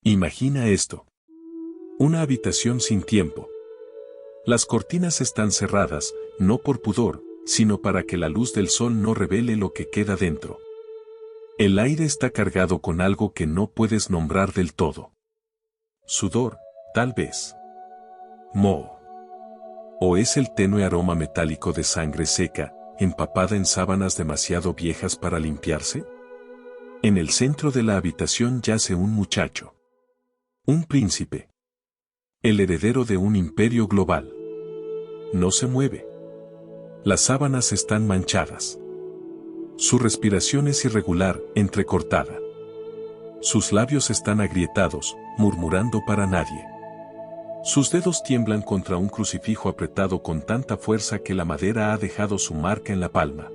Imagina esto. Una habitación sin tiempo. Las cortinas están cerradas, no por pudor, sino para que la luz del sol no revele lo que queda dentro. El aire está cargado con algo que no puedes nombrar del todo. Sudor, tal vez. Moho. ¿O es el tenue aroma metálico de sangre seca, empapada en sábanas demasiado viejas para limpiarse? En el centro de la habitación yace un muchacho. Un príncipe. El heredero de un imperio global. No se mueve. Las sábanas están manchadas. Su respiración es irregular, entrecortada. Sus labios están agrietados, murmurando para nadie. Sus dedos tiemblan contra un crucifijo apretado con tanta fuerza que la madera ha dejado su marca en la palma.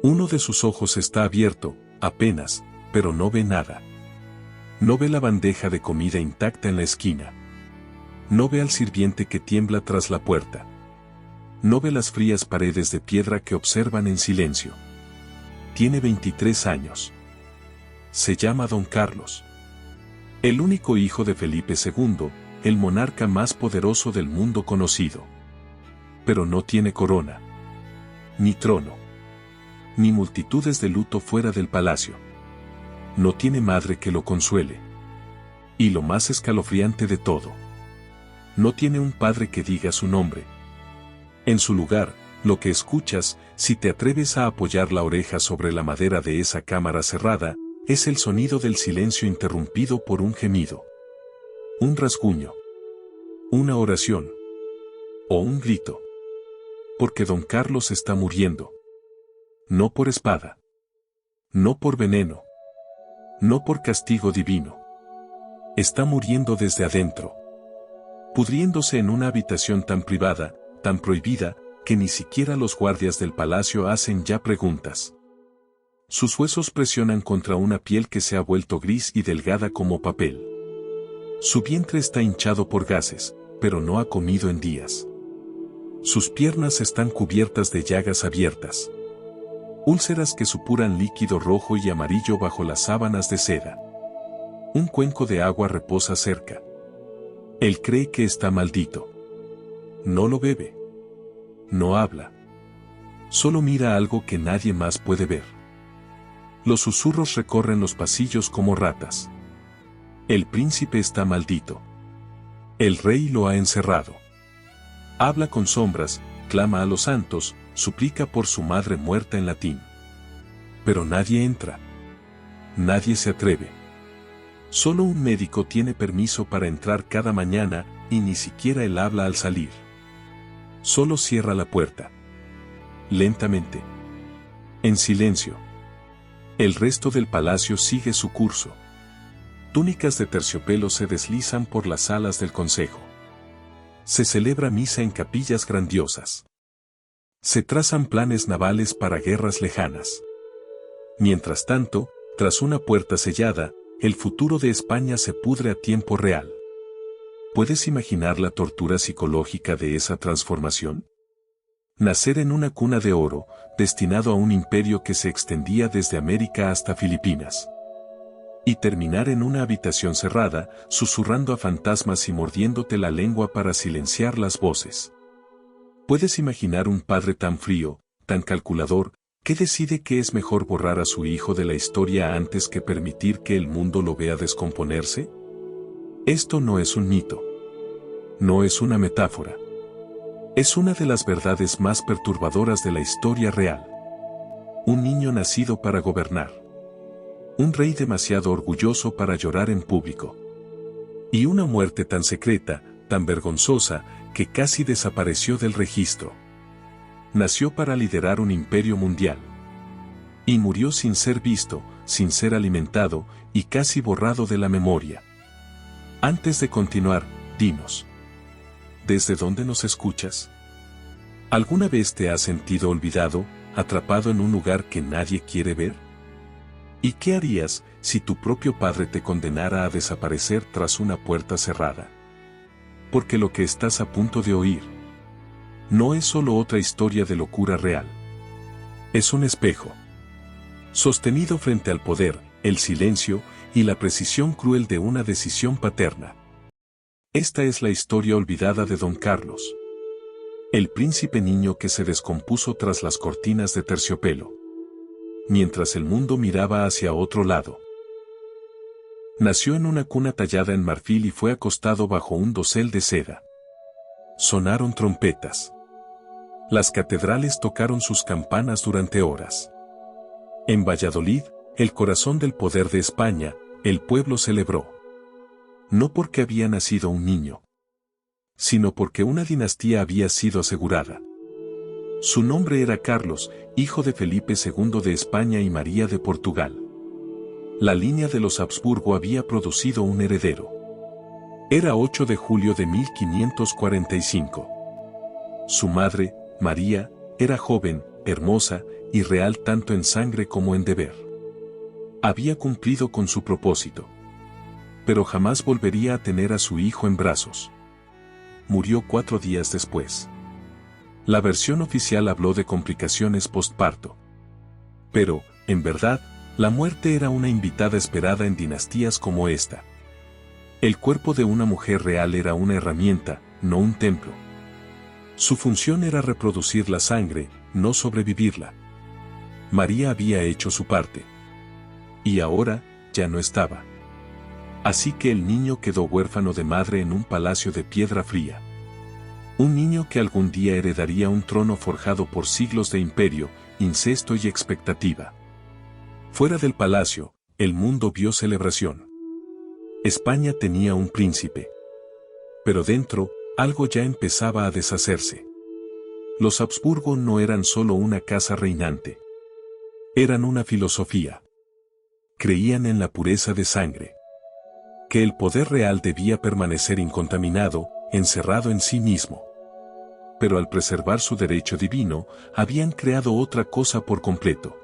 Uno de sus ojos está abierto, apenas, pero no ve nada. No ve la bandeja de comida intacta en la esquina. No ve al sirviente que tiembla tras la puerta. No ve las frías paredes de piedra que observan en silencio. Tiene 23 años. Se llama Don Carlos. El único hijo de Felipe II, el monarca más poderoso del mundo conocido. Pero no tiene corona, ni trono, ni multitudes de luto fuera del palacio. No tiene madre que lo consuele. Y lo más escalofriante de todo, no tiene un padre que diga su nombre. En su lugar, lo que escuchas, si te atreves a apoyar la oreja sobre la madera de esa cámara cerrada, es el sonido del silencio interrumpido por un gemido. Un rasguño. Una oración. O un grito. Porque Don Carlos está muriendo. No por espada. No por veneno. No por castigo divino. Está muriendo desde adentro. Pudriéndose en una habitación tan privada, tan prohibida, que ni siquiera los guardias del palacio hacen ya preguntas. Sus huesos presionan contra una piel que se ha vuelto gris y delgada como papel. Su vientre está hinchado por gases, pero no ha comido en días. Sus piernas están cubiertas de llagas abiertas. Úlceras que supuran líquido rojo y amarillo bajo las sábanas de seda. Un cuenco de agua reposa cerca. Él cree que está maldito. No lo bebe. No habla. Solo mira algo que nadie más puede ver. Los susurros recorren los pasillos como ratas. El príncipe está maldito. El rey lo ha encerrado. Habla con sombras, clama a los santos, suplica por su madre muerta en latín. Pero nadie entra. Nadie se atreve. Solo un médico tiene permiso para entrar cada mañana, y ni siquiera él habla al salir. Solo cierra la puerta. Lentamente. En silencio. El resto del palacio sigue su curso. Túnicas de terciopelo se deslizan por las salas del consejo. Se celebra misa en capillas grandiosas. Se trazan planes navales para guerras lejanas. Mientras tanto, tras una puerta sellada, el futuro de España se pudre a tiempo real. ¿Puedes imaginar la tortura psicológica de esa transformación? Nacer en una cuna de oro, destinado a un imperio que se extendía desde América hasta Filipinas. Y terminar en una habitación cerrada, susurrando a fantasmas y mordiéndote la lengua para silenciar las voces. ¿Puedes imaginar un padre tan frío, tan calculador, que decide que es mejor borrar a su hijo de la historia antes que permitir que el mundo lo vea descomponerse? Esto no es un mito. No es una metáfora. Es una de las verdades más perturbadoras de la historia real. Un niño nacido para gobernar. Un rey demasiado orgulloso para llorar en público. Y una muerte tan secreta, tan vergonzosa, que casi desapareció del registro. Nació para liderar un imperio mundial. Y murió sin ser visto, sin ser alimentado, y casi borrado de la memoria. Antes de continuar, dinos. ¿Desde dónde nos escuchas? ¿Alguna vez te has sentido olvidado, atrapado en un lugar que nadie quiere ver? ¿Y qué harías si tu propio padre te condenara a desaparecer tras una puerta cerrada? Porque lo que estás a punto de oír no es solo otra historia de locura real. Es un espejo. Sostenido frente al poder, el silencio y la precisión cruel de una decisión paterna. Esta es la historia olvidada de Don Carlos, el príncipe niño que se descompuso tras las cortinas de terciopelo, mientras el mundo miraba hacia otro lado. Nació en una cuna tallada en marfil y fue acostado bajo un dosel de seda. Sonaron trompetas. Las catedrales tocaron sus campanas durante horas. En Valladolid, el corazón del poder de España, el pueblo celebró. No porque había nacido un niño, sino porque una dinastía había sido asegurada. Su nombre era Carlos, hijo de Felipe II de España y María de Portugal. La línea de los Habsburgo había producido un heredero. Era 8 de julio de 1545. Su madre, María, era joven, hermosa y real tanto en sangre como en deber. Había cumplido con su propósito, pero jamás volvería a tener a su hijo en brazos. Murió 4 días después. La versión oficial habló de complicaciones postparto. Pero, en verdad, la muerte era una invitada esperada en dinastías como esta. El cuerpo de una mujer real era una herramienta, no un templo. Su función era reproducir la sangre, no sobrevivirla. María había hecho su parte. Y ahora, ya no estaba. Así que el niño quedó huérfano de madre en un palacio de piedra fría. Un niño que algún día heredaría un trono forjado por siglos de imperio, incesto y expectativa. Fuera del palacio, el mundo vio celebración. España tenía un príncipe. Pero dentro, algo ya empezaba a deshacerse. Los Habsburgo no eran solo una casa reinante. Eran una filosofía. Creían en la pureza de sangre. Que el poder real debía permanecer incontaminado, encerrado en sí mismo. Pero al preservar su derecho divino, habían creado otra cosa por completo.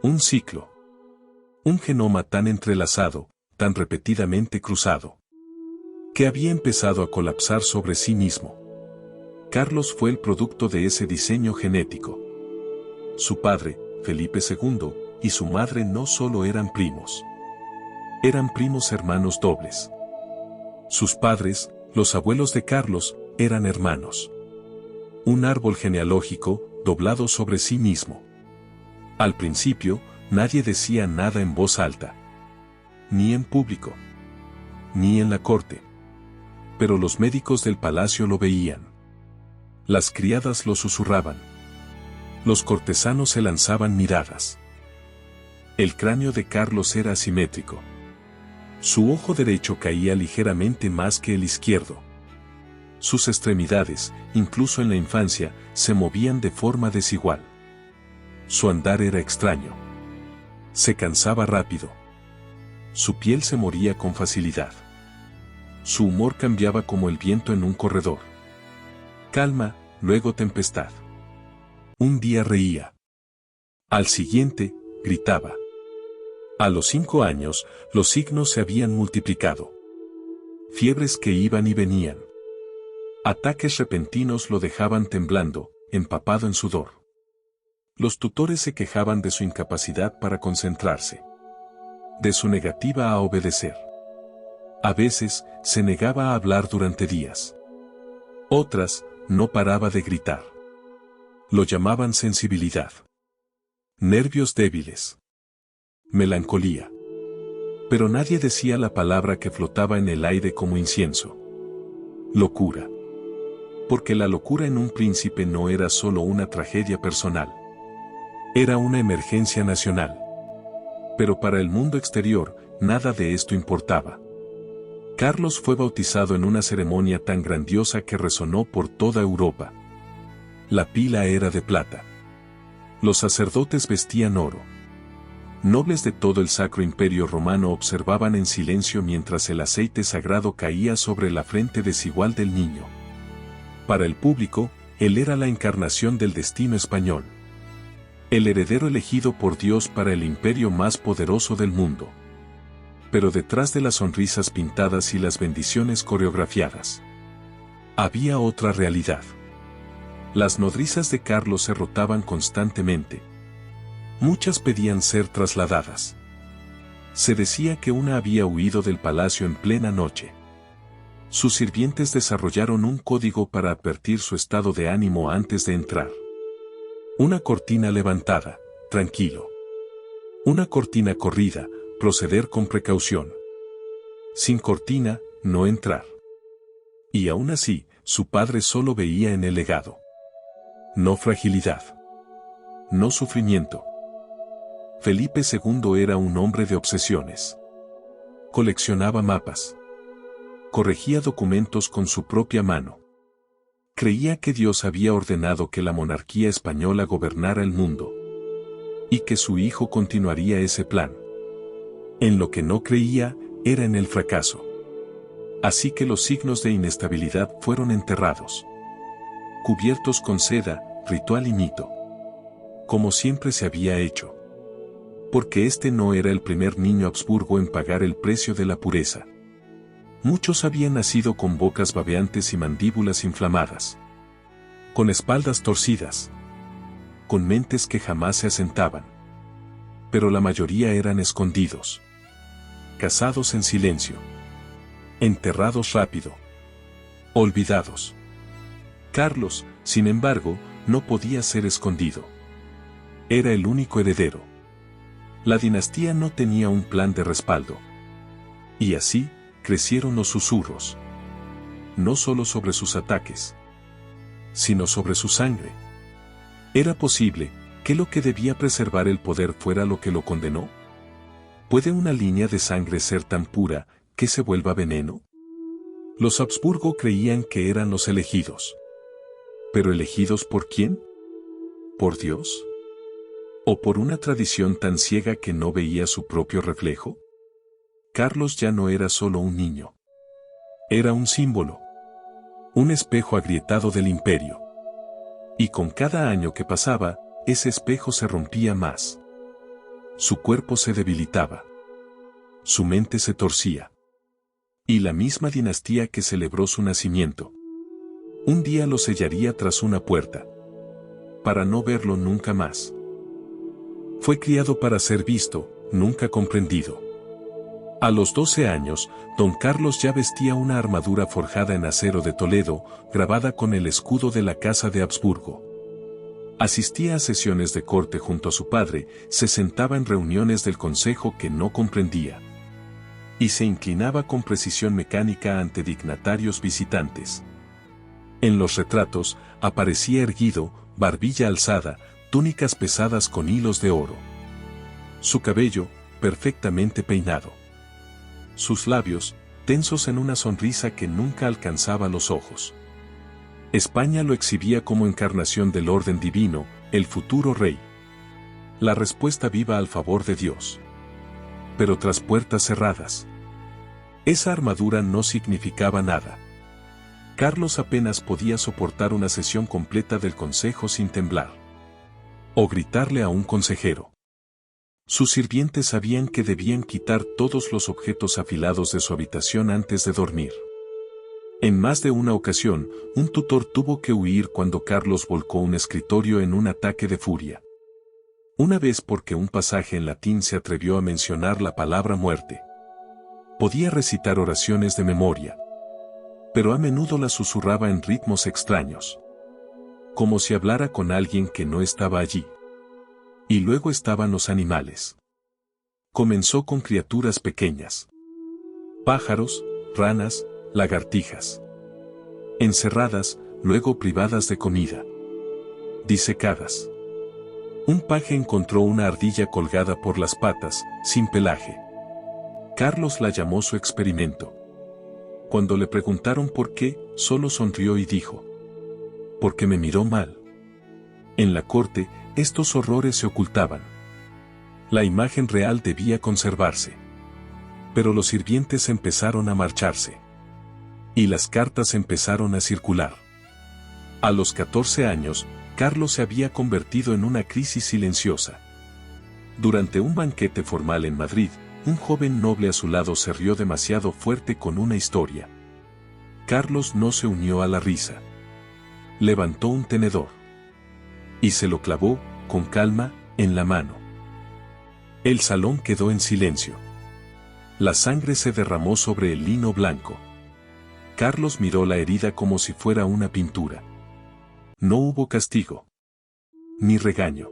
Un ciclo. Un genoma tan entrelazado, tan repetidamente cruzado, que había empezado a colapsar sobre sí mismo. Carlos fue el producto de ese diseño genético. Su padre, Felipe II, y su madre no solo eran primos. Eran primos hermanos dobles. Sus padres, los abuelos de Carlos, eran hermanos. Un árbol genealógico, doblado sobre sí mismo. Al principio, nadie decía nada en voz alta. Ni en público. Ni en la corte. Pero los médicos del palacio lo veían. Las criadas lo susurraban. Los cortesanos se lanzaban miradas. El cráneo de Carlos era asimétrico. Su ojo derecho caía ligeramente más que el izquierdo. Sus extremidades, incluso en la infancia, se movían de forma desigual. Su andar era extraño. Se cansaba rápido. Su piel se moría con facilidad. Su humor cambiaba como el viento en un corredor. Calma, luego tempestad. Un día reía. Al siguiente, gritaba. A los 5 años, los signos se habían multiplicado. Fiebres que iban y venían. Ataques repentinos lo dejaban temblando, empapado en sudor. Los tutores se quejaban de su incapacidad para concentrarse. De su negativa a obedecer. A veces, se negaba a hablar durante días. Otras, no paraba de gritar. Lo llamaban sensibilidad. Nervios débiles. Melancolía. Pero nadie decía la palabra que flotaba en el aire como incienso. Locura. Porque la locura en un príncipe no era solo una tragedia personal. Era una emergencia nacional. Pero para el mundo exterior, nada de esto importaba. Carlos fue bautizado en una ceremonia tan grandiosa que resonó por toda Europa. La pila era de plata. Los sacerdotes vestían oro. Nobles de todo el Sacro Imperio Romano observaban en silencio mientras el aceite sagrado caía sobre la frente desigual del niño. Para el público, él era la encarnación del destino español. El heredero elegido por Dios para el imperio más poderoso del mundo. Pero detrás de las sonrisas pintadas y las bendiciones coreografiadas, había otra realidad. Las nodrizas de Carlos se rotaban constantemente. Muchas pedían ser trasladadas. Se decía que una había huido del palacio en plena noche. Sus sirvientes desarrollaron un código para advertir su estado de ánimo antes de entrar. Una cortina levantada, tranquilo. Una cortina corrida, proceder con precaución. Sin cortina, no entrar. Y aún así, su padre solo veía en el legado. No fragilidad. No sufrimiento. Felipe II era un hombre de obsesiones. Coleccionaba mapas. Corregía documentos con su propia mano. Creía que Dios había ordenado que la monarquía española gobernara el mundo. Y que su hijo continuaría ese plan. En lo que no creía, era en el fracaso. Así que los signos de inestabilidad fueron enterrados. Cubiertos con seda, ritual y mito. Como siempre se había hecho. Porque este no era el primer niño Habsburgo en pagar el precio de la pureza. Muchos habían nacido con bocas babeantes y mandíbulas inflamadas. Con espaldas torcidas. Con mentes que jamás se asentaban. Pero la mayoría eran escondidos. Casados en silencio. Enterrados rápido. Olvidados. Carlos, sin embargo, no podía ser escondido. Era el único heredero. La dinastía no tenía un plan de respaldo. Y así, crecieron los susurros. No solo sobre sus ataques, sino sobre su sangre. ¿Era posible que lo que debía preservar el poder fuera lo que lo condenó? ¿Puede una línea de sangre ser tan pura que se vuelva veneno? Los Habsburgo creían que eran los elegidos. ¿Pero elegidos por quién? ¿Por Dios? ¿O por una tradición tan ciega que no veía su propio reflejo? Carlos ya no era solo un niño. Era un símbolo. Un espejo agrietado del imperio. Y con cada año que pasaba, ese espejo se rompía más. Su cuerpo se debilitaba. Su mente se torcía. Y la misma dinastía que celebró su nacimiento, un día lo sellaría tras una puerta. Para no verlo nunca más. Fue criado para ser visto, nunca comprendido. A los 12 años, don Carlos ya vestía una armadura forjada en acero de Toledo, grabada con el escudo de la Casa de Habsburgo. Asistía a sesiones de corte junto a su padre, se sentaba en reuniones del consejo que no comprendía. Y se inclinaba con precisión mecánica ante dignatarios visitantes. En los retratos, aparecía erguido, barbilla alzada, túnicas pesadas con hilos de oro. Su cabello, perfectamente peinado. Sus labios, tensos en una sonrisa que nunca alcanzaba los ojos. España lo exhibía como encarnación del orden divino, el futuro rey. La respuesta viva al favor de Dios. Pero tras puertas cerradas. Esa armadura no significaba nada. Carlos apenas podía soportar una sesión completa del consejo sin temblar. O gritarle a un consejero. Sus sirvientes sabían que debían quitar todos los objetos afilados de su habitación antes de dormir. En más de una ocasión, un tutor tuvo que huir cuando Carlos volcó un escritorio en un ataque de furia. Una vez porque un pasaje en latín se atrevió a mencionar la palabra muerte. Podía recitar oraciones de memoria, pero a menudo las susurraba en ritmos extraños. Como si hablara con alguien que no estaba allí. Y luego estaban los animales. Comenzó con criaturas pequeñas. Pájaros, ranas, lagartijas. Encerradas, luego privadas de comida. Disecadas. Un paje encontró una ardilla colgada por las patas, sin pelaje. Carlos la llamó su experimento. Cuando le preguntaron por qué, solo sonrió y dijo: porque me miró mal. En la corte, estos horrores se ocultaban. La imagen real debía conservarse. Pero los sirvientes empezaron a marcharse. Y las cartas empezaron a circular. A los 14 años, Carlos se había convertido en una crisis silenciosa. Durante un banquete formal en Madrid, un joven noble a su lado se rió demasiado fuerte con una historia. Carlos no se unió a la risa. Levantó un tenedor. Y se lo clavó, con calma, en la mano. El salón quedó en silencio. La sangre se derramó sobre el lino blanco. Carlos miró la herida como si fuera una pintura. No hubo castigo. Ni regaño.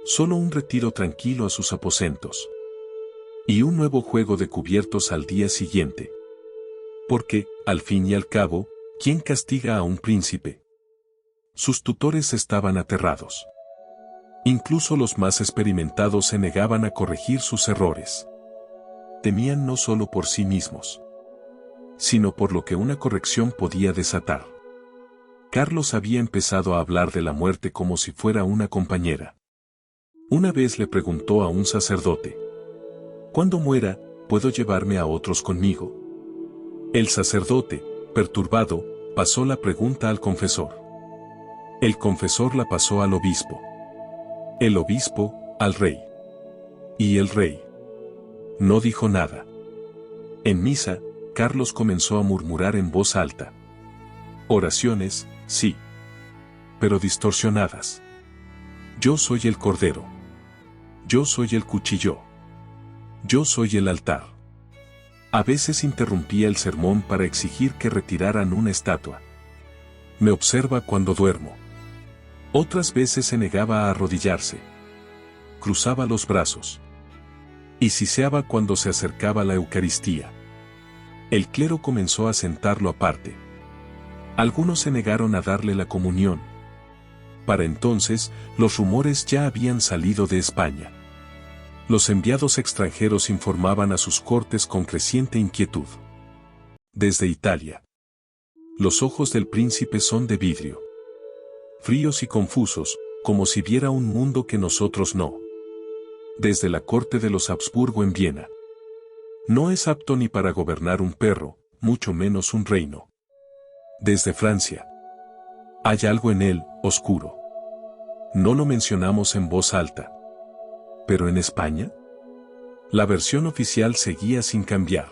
Solo un retiro tranquilo a sus aposentos. Y un nuevo juego de cubiertos al día siguiente. Porque, al fin y al cabo, ¿quién castiga a un príncipe? Sus tutores estaban aterrados. Incluso los más experimentados se negaban a corregir sus errores. Temían no solo por sí mismos, sino por lo que una corrección podía desatar. Carlos había empezado a hablar de la muerte como si fuera una compañera. Una vez le preguntó a un sacerdote: «Cuando muera, ¿puedo llevarme a otros conmigo?». El sacerdote, perturbado, pasó la pregunta al confesor. El confesor la pasó al obispo. El obispo, al rey. Y el rey no dijo nada. En misa, Carlos comenzó a murmurar en voz alta. Oraciones, sí, pero distorsionadas. Yo soy el cordero. Yo soy el cuchillo. Yo soy el altar. A veces interrumpía el sermón para exigir que retiraran una estatua. Me observa cuando duermo. Otras veces se negaba a arrodillarse. Cruzaba los brazos. Y siseaba cuando se acercaba la Eucaristía. El clero comenzó a sentarlo aparte. Algunos se negaron a darle la comunión. Para entonces, los rumores ya habían salido de España. Los enviados extranjeros informaban a sus cortes con creciente inquietud. Desde Italia. Los ojos del príncipe son de vidrio. Fríos y confusos, como si viera un mundo que nosotros no. Desde la corte de los Habsburgo en Viena. No es apto ni para gobernar un perro, mucho menos un reino. Desde Francia. Hay algo en él, oscuro. No lo mencionamos en voz alta. ¿Pero en España? La versión oficial seguía sin cambiar.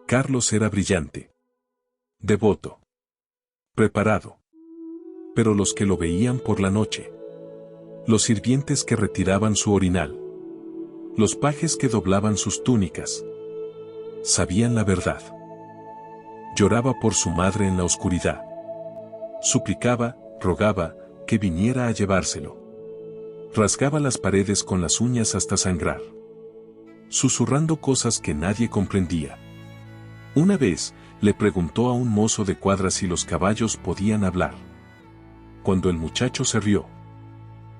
Carlos era brillante. Devoto. Preparado. Pero los que lo veían por la noche. Los sirvientes que retiraban su orinal. Los pajes que doblaban sus túnicas. Sabían la verdad. Lloraba por su madre en la oscuridad. Suplicaba, rogaba, que viniera a llevárselo. Rasgaba las paredes con las uñas hasta sangrar. Susurrando cosas que nadie comprendía. Una vez, le preguntó a un mozo de cuadra si los caballos podían hablar. Cuando el muchacho se rió,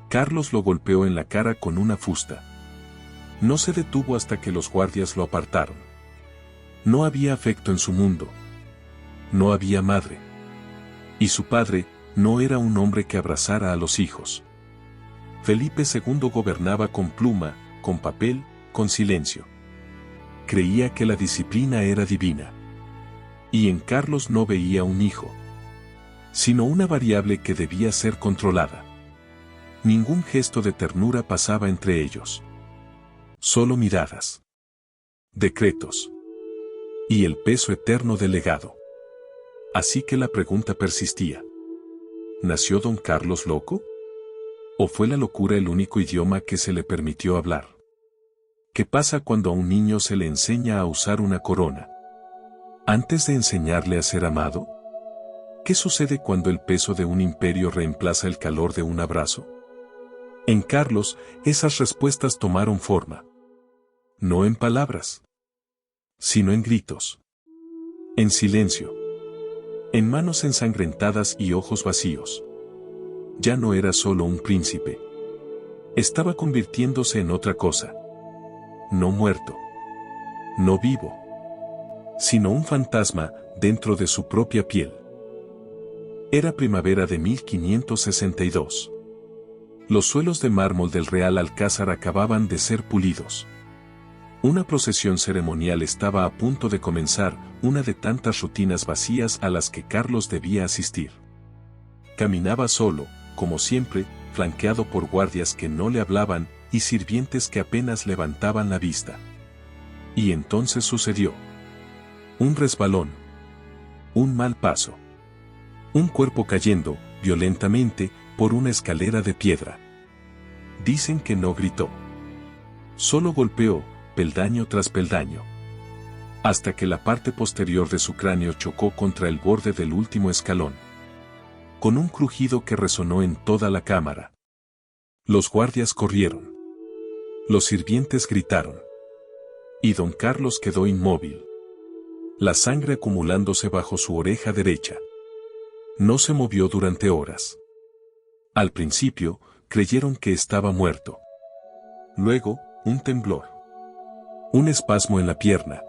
Carlos lo golpeó en la cara con una fusta. No se detuvo hasta que los guardias lo apartaron. No había afecto en su mundo. No había madre. Y su padre no era un hombre que abrazara a los hijos. Felipe II gobernaba con pluma, con papel, con silencio. Creía que la disciplina era divina. Y en Carlos no veía un hijo, sino una variable que debía ser controlada. Ningún gesto de ternura pasaba entre ellos. Solo miradas. Decretos. Y el peso eterno del legado. Así que la pregunta persistía. ¿Nació don Carlos loco? ¿O fue la locura el único idioma que se le permitió hablar? ¿Qué pasa cuando a un niño se le enseña a usar una corona? ¿Antes de enseñarle a ser amado? ¿Qué sucede cuando el peso de un imperio reemplaza el calor de un abrazo? En Carlos, esas respuestas tomaron forma. No en palabras, sino en gritos. En silencio. En manos ensangrentadas y ojos vacíos. Ya no era solo un príncipe. Estaba convirtiéndose en otra cosa. No muerto. No vivo. Sino un fantasma dentro de su propia piel. Era primavera de 1562. Los suelos de mármol del Real Alcázar acababan de ser pulidos. Una procesión ceremonial estaba a punto de comenzar, una de tantas rutinas vacías a las que Carlos debía asistir. Caminaba solo, como siempre, flanqueado por guardias que no le hablaban y sirvientes que apenas levantaban la vista. Y entonces sucedió. Un resbalón. Un mal paso. Un cuerpo cayendo, violentamente, por una escalera de piedra. Dicen que no gritó. Solo golpeó, peldaño tras peldaño, hasta que la parte posterior de su cráneo chocó contra el borde del último escalón, con un crujido que resonó en toda la cámara. Los guardias corrieron. Los sirvientes gritaron. Y don Carlos quedó inmóvil, la sangre acumulándose bajo su oreja derecha. No se movió durante horas. Al principio, creyeron que estaba muerto. Luego, un temblor. Un espasmo en la pierna.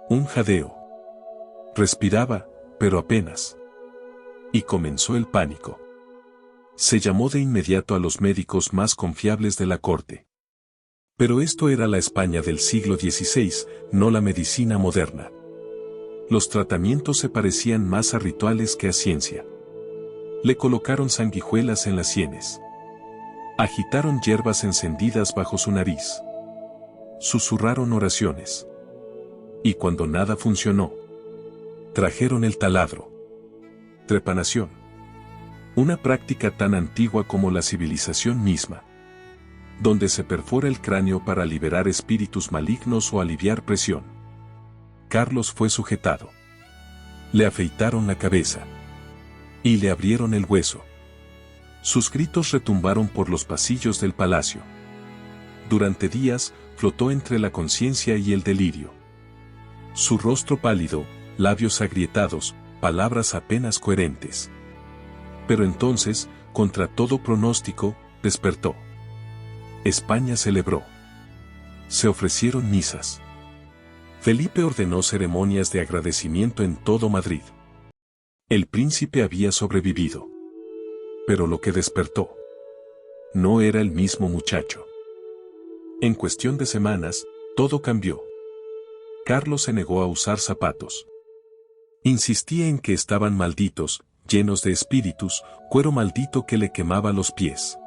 Un jadeo. Respiraba, pero apenas. Y comenzó el pánico. Se llamó de inmediato a los médicos más confiables de la corte. Pero esto era la España del siglo XVI, no la medicina moderna. Los tratamientos se parecían más a rituales que a ciencia. Le colocaron sanguijuelas en las sienes. Agitaron hierbas encendidas bajo su nariz. Susurraron oraciones. Y cuando nada funcionó, trajeron el taladro. Trepanación. Una práctica tan antigua como la civilización misma, donde se perfora el cráneo para liberar espíritus malignos o aliviar presión. Carlos fue sujetado. Le afeitaron la cabeza. Y le abrieron el hueso. Sus gritos retumbaron por los pasillos del palacio. Durante días, flotó entre la conciencia y el delirio. Su rostro pálido, labios agrietados, palabras apenas coherentes. Pero entonces, contra todo pronóstico, despertó. España celebró. Se ofrecieron misas. Felipe ordenó ceremonias de agradecimiento en todo Madrid. El príncipe había sobrevivido. Pero lo que despertó no era el mismo muchacho. En cuestión de semanas, todo cambió. Carlos se negó a usar zapatos. Insistía en que estaban malditos, llenos de espíritus, cuero maldito que le quemaba los pies.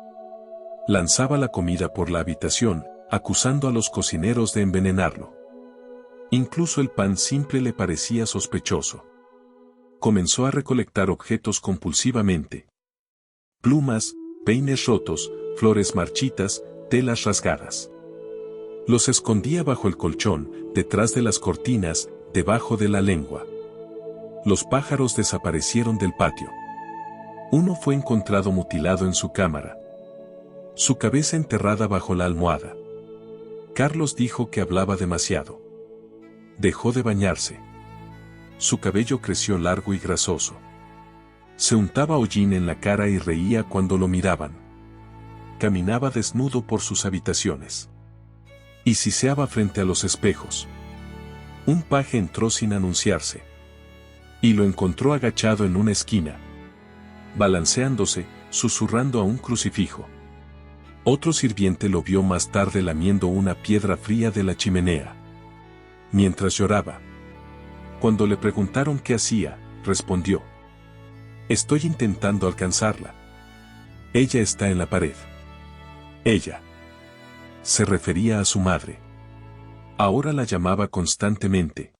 Lanzaba la comida por la habitación, acusando a los cocineros de envenenarlo. Incluso el pan simple le parecía sospechoso. Comenzó a recolectar objetos compulsivamente. Plumas, peines rotos, flores marchitas, telas rasgadas. Los escondía bajo el colchón, detrás de las cortinas, debajo de la lengua. Los pájaros desaparecieron del patio. Uno fue encontrado mutilado en su cámara. Su cabeza enterrada bajo la almohada. Carlos dijo que hablaba demasiado. Dejó de bañarse. Su cabello creció largo y grasoso. Se untaba hollín en la cara y reía cuando lo miraban. Caminaba desnudo por sus habitaciones. Y siseaba frente a los espejos. Un paje entró sin anunciarse. Y lo encontró agachado en una esquina, balanceándose, susurrando a un crucifijo. Otro sirviente lo vio más tarde lamiendo una piedra fría de la chimenea. Mientras lloraba. Cuando le preguntaron qué hacía, respondió: estoy intentando alcanzarla. Ella está en la pared. Ella. Se refería a su madre. Ahora la llamaba constantemente.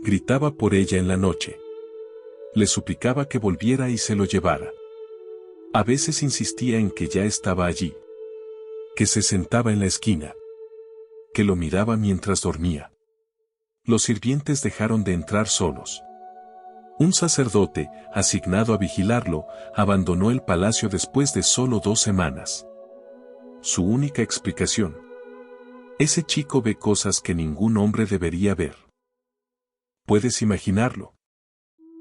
Gritaba por ella en la noche. Le suplicaba que volviera y se lo llevara. A veces insistía en que ya estaba allí. Que se sentaba en la esquina. Que lo miraba mientras dormía. Los sirvientes dejaron de entrar solos. Un sacerdote, asignado a vigilarlo, abandonó el palacio después de solo 2 semanas. Su única explicación: ese chico ve cosas que ningún hombre debería ver. ¿Puedes imaginarlo?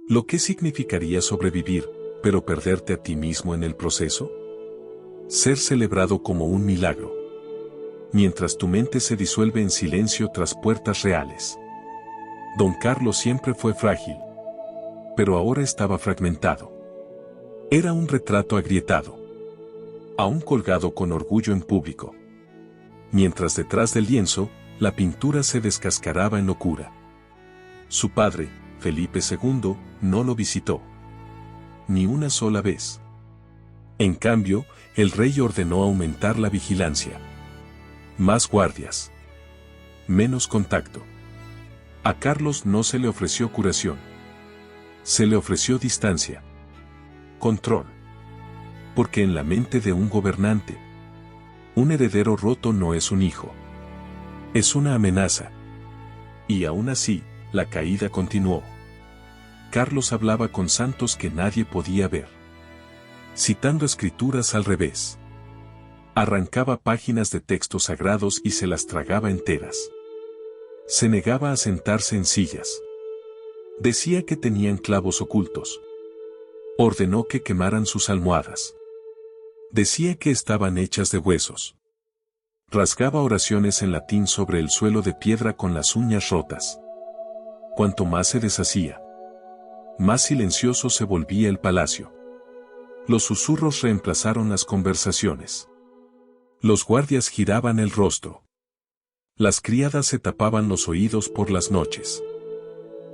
¿Lo que significaría sobrevivir, pero perderte a ti mismo en el proceso? Ser celebrado como un milagro. Mientras tu mente se disuelve en silencio tras puertas reales. Don Carlos siempre fue frágil. Pero ahora estaba fragmentado. Era un retrato agrietado. Aún colgado con orgullo en público. Mientras detrás del lienzo, la pintura se descascaraba en locura. Su padre, Felipe II, no lo visitó. Ni una sola vez. En cambio, el rey ordenó aumentar la vigilancia. Más guardias. Menos contacto. A Carlos no se le ofreció curación. Se le ofreció distancia. Control. Porque en la mente de un gobernante, un heredero roto no es un hijo. Es una amenaza. Y aún así, la caída continuó. Carlos hablaba con santos que nadie podía ver. Citando escrituras al revés. Arrancaba páginas de textos sagrados y se las tragaba enteras. Se negaba a sentarse en sillas. Decía que tenían clavos ocultos. Ordenó que quemaran sus almohadas. Decía que estaban hechas de huesos. Rasgaba oraciones en latín sobre el suelo de piedra con las uñas rotas. Cuanto más se deshacía, más silencioso se volvía el palacio. Los susurros reemplazaron las conversaciones. Los guardias giraban el rostro. Las criadas se tapaban los oídos por las noches.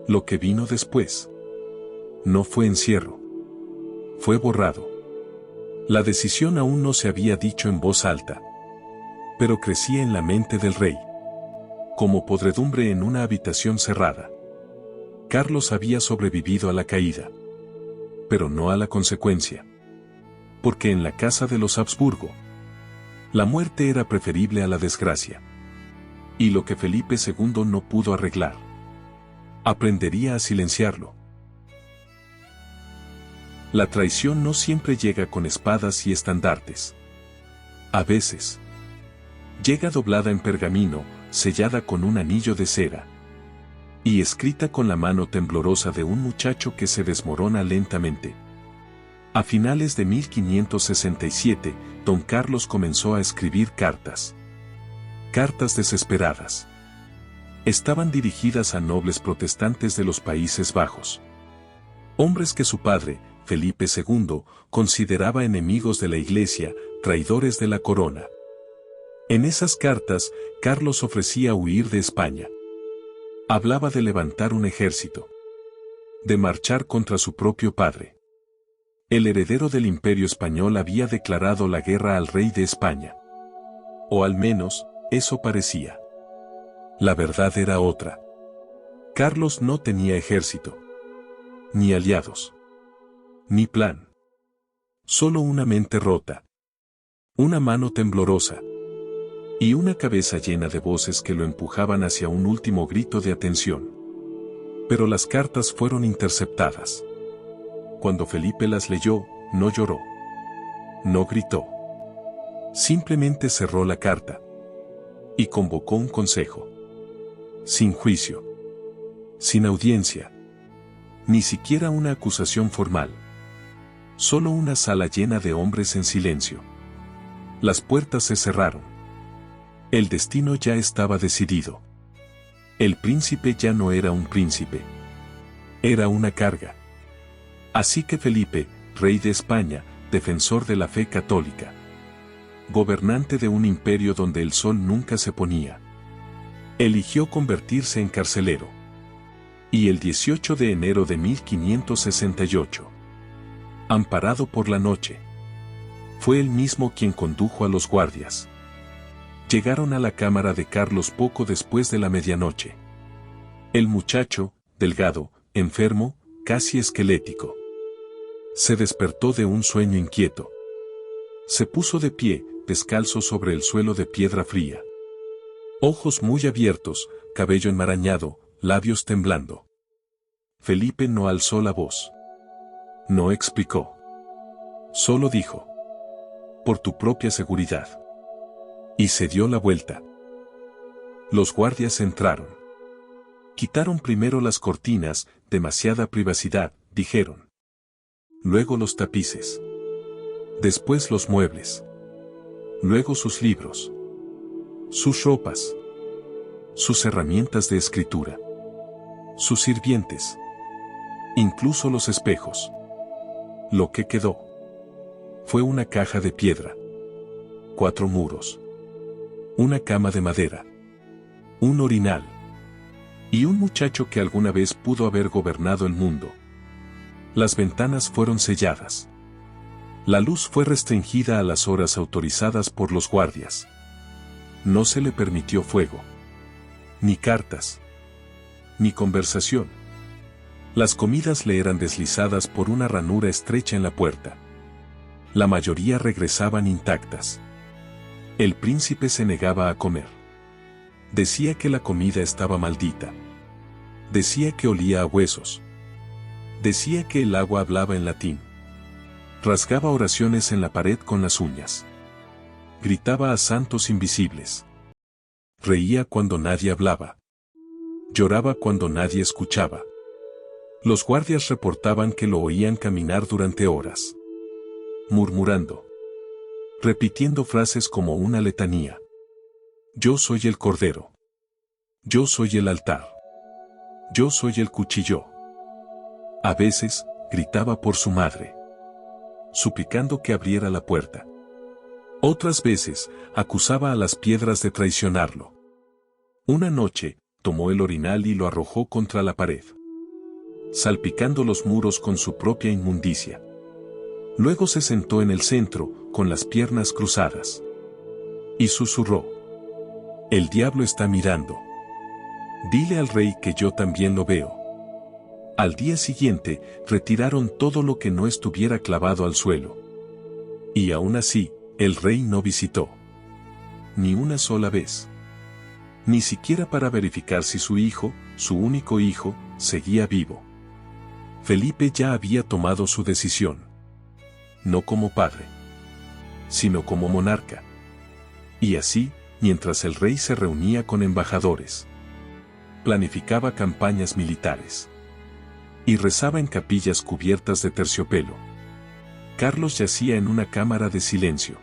Lo que vino después no fue encierro. Fue borrado. La decisión aún no se había dicho en voz alta, pero crecía en la mente del rey, como podredumbre en una habitación cerrada. Carlos había sobrevivido a la caída, pero no a la consecuencia. Porque en la casa de los Habsburgo, la muerte era preferible a la desgracia. Y lo que Felipe II no pudo arreglar, aprendería a silenciarlo. La traición no siempre llega con espadas y estandartes. A veces, llega doblada en pergamino, sellada con un anillo de cera, y escrita con la mano temblorosa de un muchacho que se desmorona lentamente. A finales de 1567, don Carlos comenzó a escribir cartas. Cartas desesperadas. Estaban dirigidas a nobles protestantes de los Países Bajos. Hombres que su padre, Felipe II, consideraba enemigos de la Iglesia, traidores de la corona. En esas cartas, Carlos ofrecía huir de España. Hablaba de levantar un ejército. De marchar contra su propio padre. El heredero del Imperio Español había declarado la guerra al rey de España. O al menos, eso parecía. La verdad era otra. Carlos no tenía ejército. Ni aliados. Ni plan. Solo una mente rota. Una mano temblorosa. Y una cabeza llena de voces que lo empujaban hacia un último grito de atención. Pero las cartas fueron interceptadas. Cuando Felipe las leyó, no lloró. No gritó. Simplemente cerró la carta. Y convocó un consejo. Sin juicio. Sin audiencia. Ni siquiera una acusación formal. Solo una sala llena de hombres en silencio. Las puertas se cerraron. El destino ya estaba decidido. El príncipe ya no era un príncipe. Era una carga. Así que Felipe, rey de España, defensor de la fe católica, gobernante de un imperio donde el sol nunca se ponía, eligió convertirse en carcelero. Y el 18 de enero de 1568, amparado por la noche, fue él mismo quien condujo a los guardias. Llegaron a la cámara de Carlos poco después de la medianoche. El muchacho, delgado, enfermo, casi esquelético, se despertó de un sueño inquieto. Se puso de pie, descalzo sobre el suelo de piedra fría. Ojos muy abiertos, cabello enmarañado, labios temblando. Felipe no alzó la voz. No explicó. Solo dijo: por tu propia seguridad. Y se dio la vuelta. Los guardias entraron. Quitaron primero las cortinas, demasiada privacidad, dijeron. Luego los tapices. Después los muebles. Luego sus libros. Sus ropas. Sus herramientas de escritura. Sus sirvientes. Incluso los espejos. Lo que quedó fue una caja de piedra. 4 muros. Una cama de madera. Un orinal. Y un muchacho que alguna vez pudo haber gobernado el mundo. Las ventanas fueron selladas. La luz fue restringida a las horas autorizadas por los guardias. No se le permitió fuego. Ni cartas. Ni conversación. Las comidas le eran deslizadas por una ranura estrecha en la puerta. La mayoría regresaban intactas. El príncipe se negaba a comer. Decía que la comida estaba maldita. Decía que olía a huesos. Decía que el agua hablaba en latín. Rasgaba oraciones en la pared con las uñas. Gritaba a santos invisibles. Reía cuando nadie hablaba. Lloraba cuando nadie escuchaba. Los guardias reportaban que lo oían caminar durante horas. Murmurando. Repitiendo frases como una letanía. Yo soy el cordero. Yo soy el altar. Yo soy el cuchillo. A veces, gritaba por su madre, suplicando que abriera la puerta. Otras veces, acusaba a las piedras de traicionarlo. Una noche, tomó el orinal y lo arrojó contra la pared, salpicando los muros con su propia inmundicia. Luego se sentó en el centro, con las piernas cruzadas, y susurró: el diablo está mirando. Dile al rey que yo también lo veo. Al día siguiente, retiraron todo lo que no estuviera clavado al suelo. Y aún así, el rey no visitó. Ni una sola vez. Ni siquiera para verificar si su hijo, su único hijo, seguía vivo. Felipe ya había tomado su decisión. No como padre, sino como monarca. Y así, mientras el rey se reunía con embajadores, planificaba campañas militares y rezaba en capillas cubiertas de terciopelo, Carlos yacía en una cámara de silencio.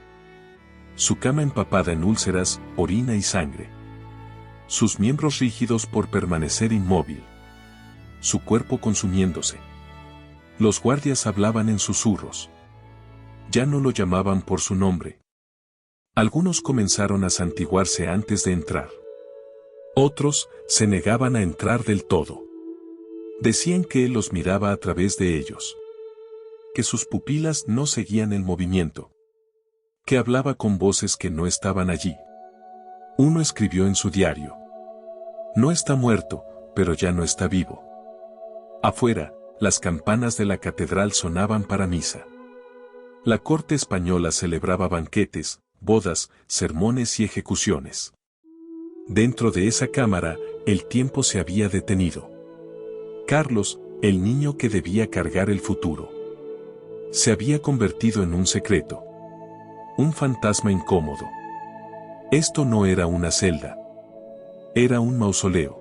Su cama empapada en úlceras, orina y sangre. Sus miembros rígidos por permanecer inmóvil. Su cuerpo consumiéndose. Los guardias hablaban en susurros. Ya no lo llamaban por su nombre. Algunos comenzaron a santiguarse antes de entrar. Otros se negaban a entrar del todo. Decían que él los miraba a través de ellos. Que sus pupilas no seguían el movimiento. Que hablaba con voces que no estaban allí. Uno escribió en su diario: no está muerto, pero ya no está vivo. Afuera, las campanas de la catedral sonaban para misa. La corte española celebraba banquetes, bodas, sermones y ejecuciones. Dentro de esa cámara, el tiempo se había detenido. Carlos, el niño que debía cargar el futuro, se había convertido en un secreto. Un fantasma incómodo. Esto no era una celda. Era un mausoleo.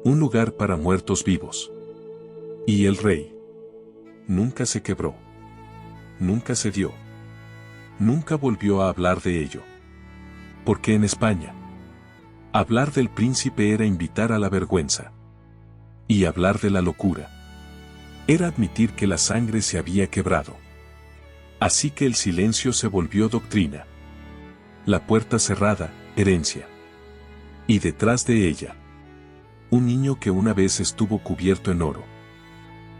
Un lugar para muertos vivos. Y el rey nunca se quebró. Nunca cedió. Nunca volvió a hablar de ello. Porque en España, hablar del príncipe era invitar a la vergüenza. Y hablar de la locura era admitir que la sangre se había quebrado. Así que el silencio se volvió doctrina. La puerta cerrada, herencia. Y detrás de ella, un niño que una vez estuvo cubierto en oro.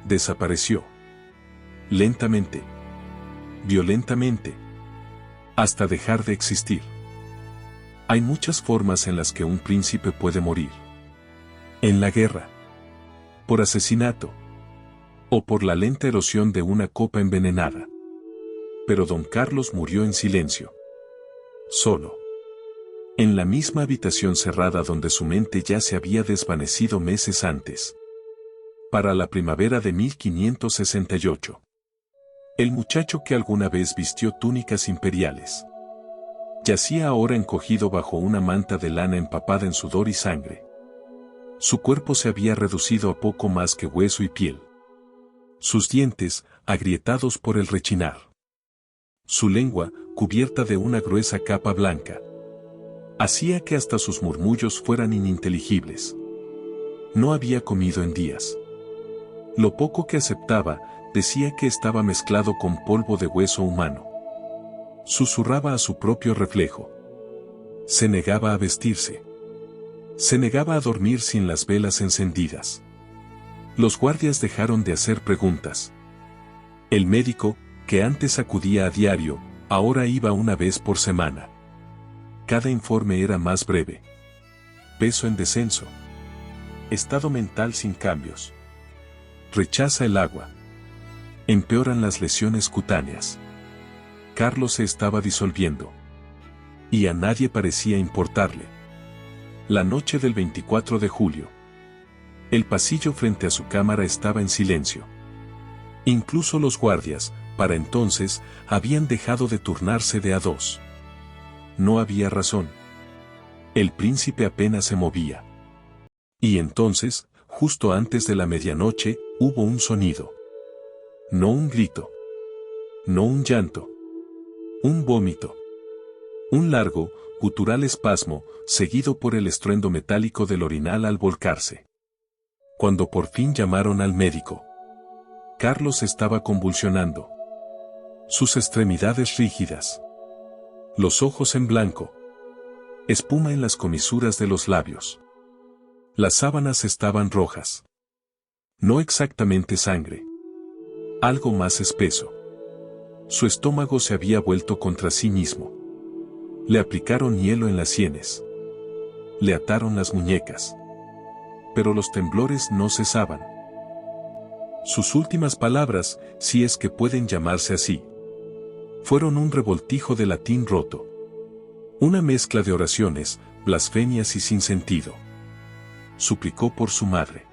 Desapareció. Lentamente. Violentamente. Hasta dejar de existir. Hay muchas formas en las que un príncipe puede morir. En la guerra. Por asesinato. O por la lenta erosión de una copa envenenada. Pero don Carlos murió en silencio. Solo. En la misma habitación cerrada donde su mente ya se había desvanecido meses antes. Para la primavera de 1568. El muchacho que alguna vez vistió túnicas imperiales yacía ahora encogido bajo una manta de lana empapada en sudor y sangre. Su cuerpo se había reducido a poco más que hueso y piel. Sus dientes, agrietados por el rechinar. Su lengua, cubierta de una gruesa capa blanca, hacía que hasta sus murmullos fueran ininteligibles. No había comido en días. Lo poco que aceptaba, decía que estaba mezclado con polvo de hueso humano. Susurraba a su propio reflejo. Se negaba a vestirse. Se negaba a dormir sin las velas encendidas. Los guardias dejaron de hacer preguntas. El médico, que antes acudía a diario, ahora iba una vez por semana. Cada informe era más breve. Peso en descenso. Estado mental sin cambios. Rechaza el agua. Empeoran las lesiones cutáneas. Carlos se estaba disolviendo. Y a nadie parecía importarle. La noche del 24 de julio. El pasillo frente a su cámara estaba en silencio. Incluso los guardias, para entonces, habían dejado de turnarse de a dos. No había razón. El príncipe apenas se movía. Y entonces, justo antes de la medianoche, hubo un sonido. No un grito. No un llanto. Un vómito. Un largo, gutural espasmo, seguido por el estruendo metálico del orinal al volcarse. Cuando por fin llamaron al médico, Carlos estaba convulsionando. Sus extremidades rígidas. Los ojos en blanco. Espuma en las comisuras de los labios. Las sábanas estaban rojas. No exactamente sangre. Algo más espeso. Su estómago se había vuelto contra sí mismo. Le aplicaron hielo en las sienes. Le ataron las muñecas. Pero los temblores no cesaban. Sus últimas palabras, si es que pueden llamarse así, fueron un revoltijo de latín roto. Una mezcla de oraciones, blasfemias y sin sentido. Suplicó por su madre.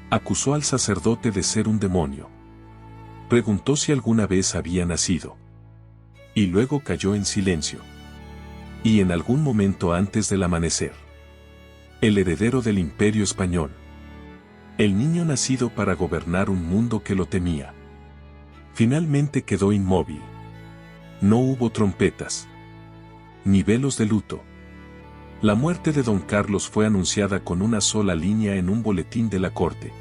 Acusó al sacerdote de ser un demonio. Preguntó si alguna vez había nacido. Y luego cayó en silencio. Y en algún momento antes del amanecer, el heredero del imperio español, el niño nacido para gobernar un mundo que lo temía, finalmente quedó inmóvil. No hubo trompetas, ni velos de luto. La muerte de don Carlos fue anunciada con una sola línea en un boletín de la corte.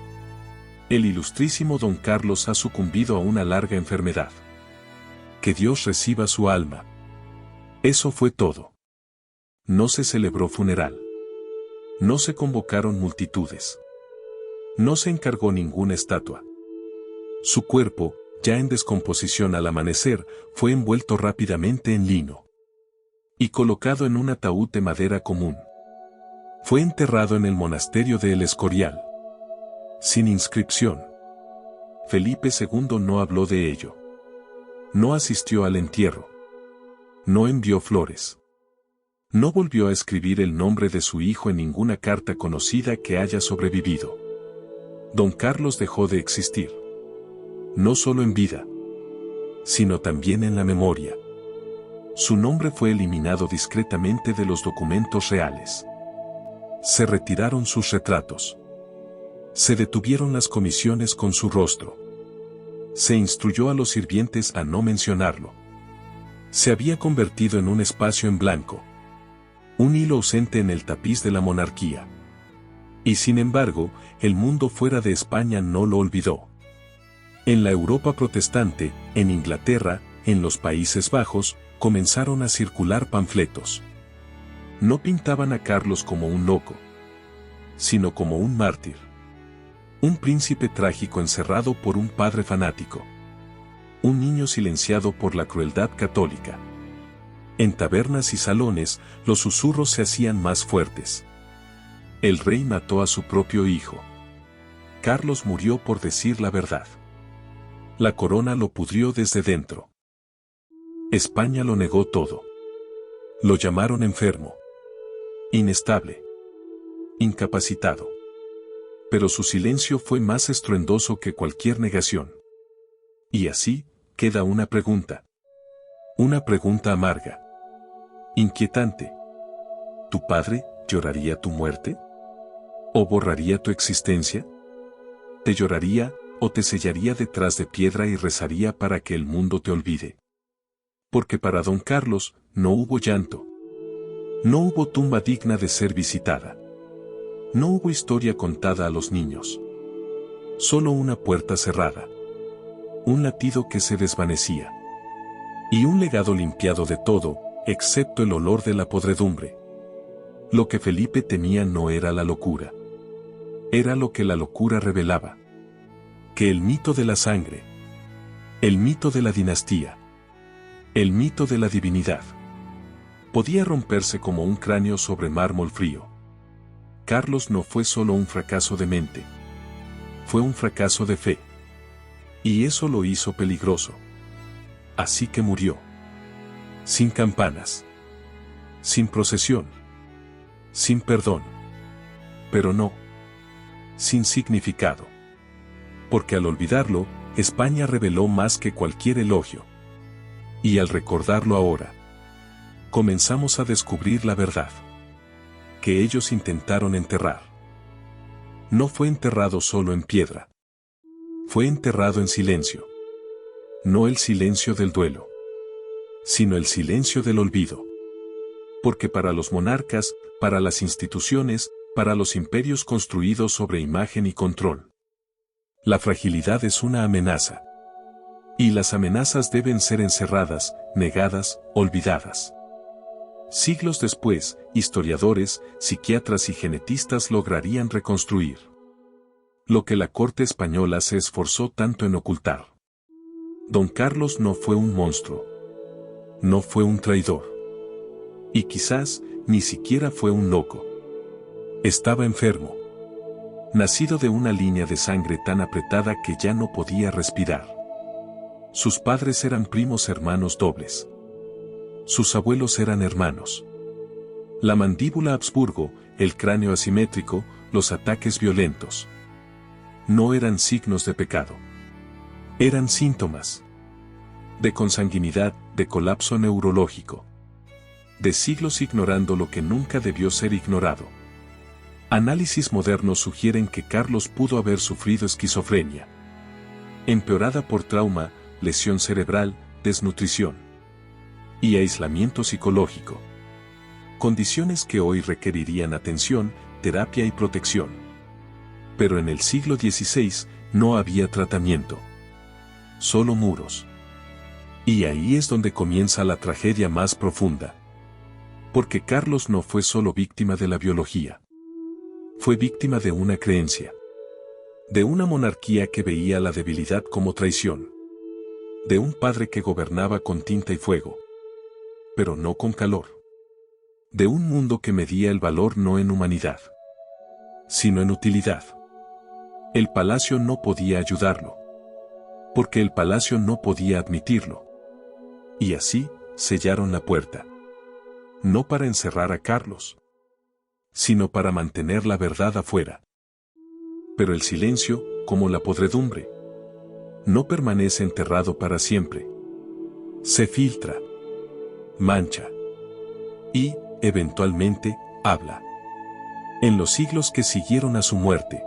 El ilustrísimo don Carlos ha sucumbido a una larga enfermedad. Que Dios reciba su alma. Eso fue todo. No se celebró funeral. No se convocaron multitudes. No se encargó ninguna estatua. Su cuerpo, ya en descomposición al amanecer, fue envuelto rápidamente en lino y colocado en un ataúd de madera común. Fue enterrado en el monasterio de El Escorial, sin inscripción. Felipe II no habló de ello. No asistió al entierro. No envió flores. No volvió a escribir el nombre de su hijo en ninguna carta conocida que haya sobrevivido. Don Carlos dejó de existir. No solo en vida, sino también en la memoria. Su nombre fue eliminado discretamente de los documentos reales. Se retiraron sus retratos. Se detuvieron las comisiones con su rostro. Se instruyó a los sirvientes a no mencionarlo. Se había convertido en un espacio en blanco. Un hilo ausente en el tapiz de la monarquía. Y sin embargo, el mundo fuera de España no lo olvidó. En la Europa protestante, en Inglaterra, en los Países Bajos, comenzaron a circular panfletos. No pintaban a Carlos como un loco, sino como un mártir. Un príncipe trágico encerrado por un padre fanático. Un niño silenciado por la crueldad católica. En tabernas y salones, los susurros se hacían más fuertes. El rey mató a su propio hijo. Carlos murió por decir la verdad. La corona lo pudrió desde dentro. España lo negó todo. Lo llamaron enfermo, inestable, incapacitado. Pero su silencio fue más estruendoso que cualquier negación. Y así, queda una pregunta. Una pregunta amarga. Inquietante. ¿Tu padre lloraría tu muerte? ¿O borraría tu existencia? ¿Te lloraría, o te sellaría detrás de piedra y rezaría para que el mundo te olvide? Porque para don Carlos, no hubo llanto. No hubo tumba digna de ser visitada. No hubo historia contada a los niños. Solo una puerta cerrada. Un latido que se desvanecía. Y un legado limpiado de todo, excepto el olor de la podredumbre. Lo que Felipe temía no era la locura. Era lo que la locura revelaba. Que el mito de la sangre, el mito de la dinastía, el mito de la divinidad, podía romperse como un cráneo sobre mármol frío. Carlos no fue solo un fracaso de mente. Fue un fracaso de fe. Y eso lo hizo peligroso. Así que murió. Sin campanas. Sin procesión. sin perdón. Pero no, sin significado. Porque al olvidarlo, España reveló más que cualquier elogio. Y al recordarlo ahora, comenzamos a descubrir la verdad que ellos intentaron enterrar. No fue enterrado solo en piedra. Fue enterrado en silencio. No el silencio del duelo, sino el silencio del olvido. Porque para los monarcas, para las instituciones, para los imperios construidos sobre imagen y control, la fragilidad es una amenaza. Y las amenazas deben ser encerradas, negadas, olvidadas. Siglos después, historiadores, psiquiatras y genetistas lograrían reconstruir lo que la corte española se esforzó tanto en ocultar. Don Carlos no fue un monstruo. No fue un traidor. Y quizás, ni siquiera fue un loco. Estaba enfermo. Nacido de una línea de sangre tan apretada que ya no podía respirar. Sus padres eran primos hermanos dobles. Sus abuelos eran hermanos. La mandíbula Habsburgo, el cráneo asimétrico, los ataques violentos. No eran signos de pecado. Eran síntomas de consanguinidad, de colapso neurológico. De siglos ignorando lo que nunca debió ser ignorado. Análisis modernos sugieren que Carlos pudo haber sufrido esquizofrenia, empeorada por trauma, lesión cerebral, desnutrición y aislamiento psicológico. Condiciones que hoy requerirían atención, terapia y protección. Pero en el siglo XVI no había tratamiento. Solo muros. Y ahí es donde comienza la tragedia más profunda. Porque Carlos no fue solo víctima de la biología. Fue víctima de una creencia. De una monarquía que veía la debilidad como traición. De un padre que gobernaba con tinta y fuego. Pero no con calor. De un mundo que medía el valor no en humanidad, sino en utilidad. El palacio no podía ayudarlo. Porque el palacio no podía admitirlo. Y así, sellaron la puerta. No para encerrar a Carlos, sino para mantener la verdad afuera. Pero el silencio, como la podredumbre, no permanece enterrado para siempre. Se filtra, mancha y, eventualmente, habla. En los siglos que siguieron a su muerte,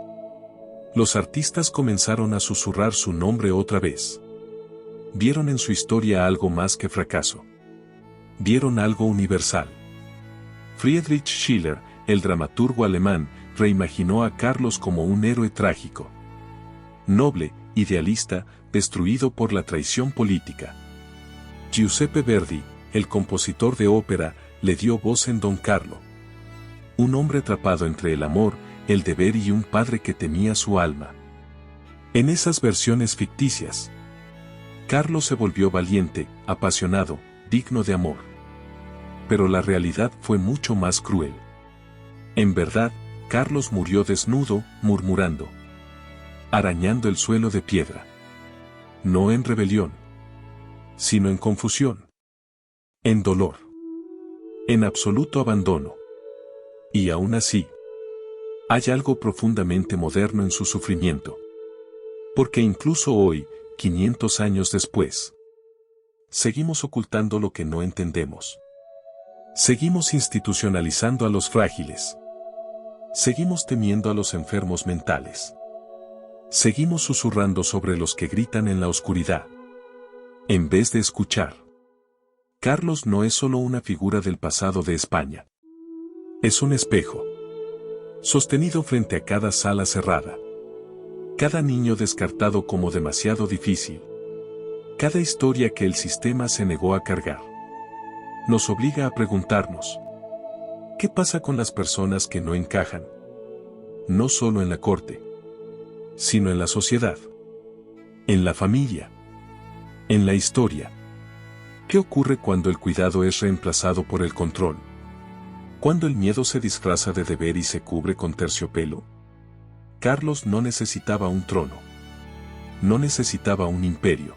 los artistas comenzaron a susurrar su nombre otra vez. Vieron en su historia algo más que fracaso. Vieron algo universal. Friedrich Schiller, el dramaturgo alemán, reimaginó a Carlos como un héroe trágico. Noble, idealista, destruido por la traición política. Giuseppe Verdi, el compositor de ópera, le dio voz en Don Carlo. Un hombre atrapado entre el amor, el deber y un padre que temía su alma. En esas versiones ficticias, Carlos se volvió valiente, apasionado, digno de amor. Pero la realidad fue mucho más cruel. En verdad, Carlos murió desnudo, murmurando, arañando el suelo de piedra. No en rebelión, sino en confusión, en dolor, en absoluto abandono. Y aún así, hay algo profundamente moderno en su sufrimiento. Porque incluso hoy, 500 años después, seguimos ocultando lo que no entendemos. Seguimos institucionalizando a los frágiles. Seguimos temiendo a los enfermos mentales. Seguimos susurrando sobre los que gritan en la oscuridad. En vez de escuchar. Carlos no es solo una figura del pasado de España. Es un espejo. Sostenido frente a cada sala cerrada. Cada niño descartado como demasiado difícil. Cada historia que el sistema se negó a cargar. Nos obliga a preguntarnos. ¿Qué pasa con las personas que no encajan? No solo en la corte, sino en la sociedad. En la familia. En la historia. ¿Qué ocurre cuando el cuidado es reemplazado por el control? Cuando el miedo se disfraza de deber y se cubre con terciopelo. Carlos no necesitaba un trono. No necesitaba un imperio.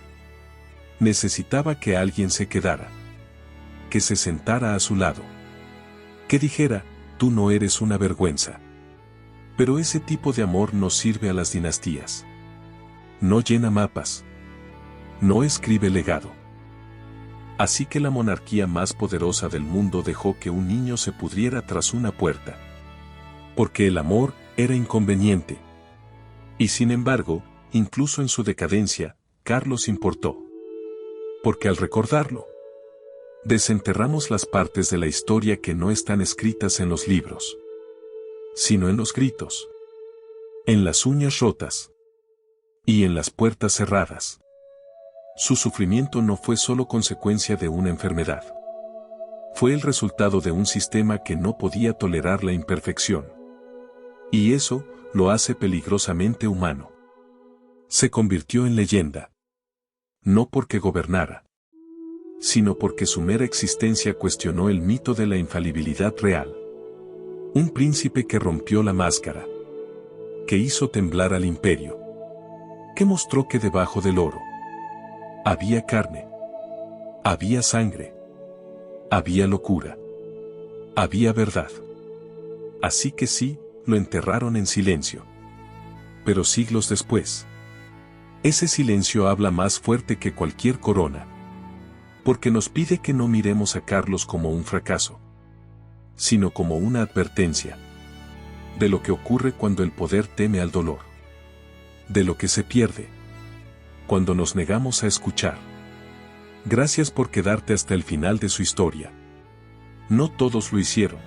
Necesitaba que alguien se quedara. Que se sentara a su lado. Que dijera, tú no eres una vergüenza. Pero ese tipo de amor no sirve a las dinastías. No llena mapas. No escribe legado. Así que la monarquía más poderosa del mundo dejó que un niño se pudriera tras una puerta. Porque el amor era inconveniente. Y sin embargo, incluso en su decadencia, Carlos importó. Porque al recordarlo, desenterramos las partes de la historia que no están escritas en los libros, sino en los gritos, en las uñas rotas y en las puertas cerradas. Su sufrimiento no fue solo consecuencia de una enfermedad. Fue el resultado de un sistema que no podía tolerar la imperfección. Y eso lo hace peligrosamente humano. Se convirtió en leyenda. No porque gobernara, sino porque su mera existencia cuestionó el mito de la infalibilidad real. Un príncipe que rompió la máscara, que hizo temblar al imperio, que mostró que debajo del oro había carne, había sangre, había locura, había verdad. Así que sí, lo enterraron en silencio. Pero siglos después, ese silencio habla más fuerte que cualquier corona. Porque nos pide que no miremos a Carlos como un fracaso, sino como una advertencia de lo que ocurre cuando el poder teme al dolor, de lo que se pierde cuando nos negamos a escuchar. Gracias por quedarte hasta el final de su historia. No todos lo hicieron,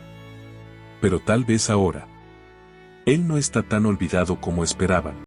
pero tal vez ahora él no está tan olvidado como esperaban.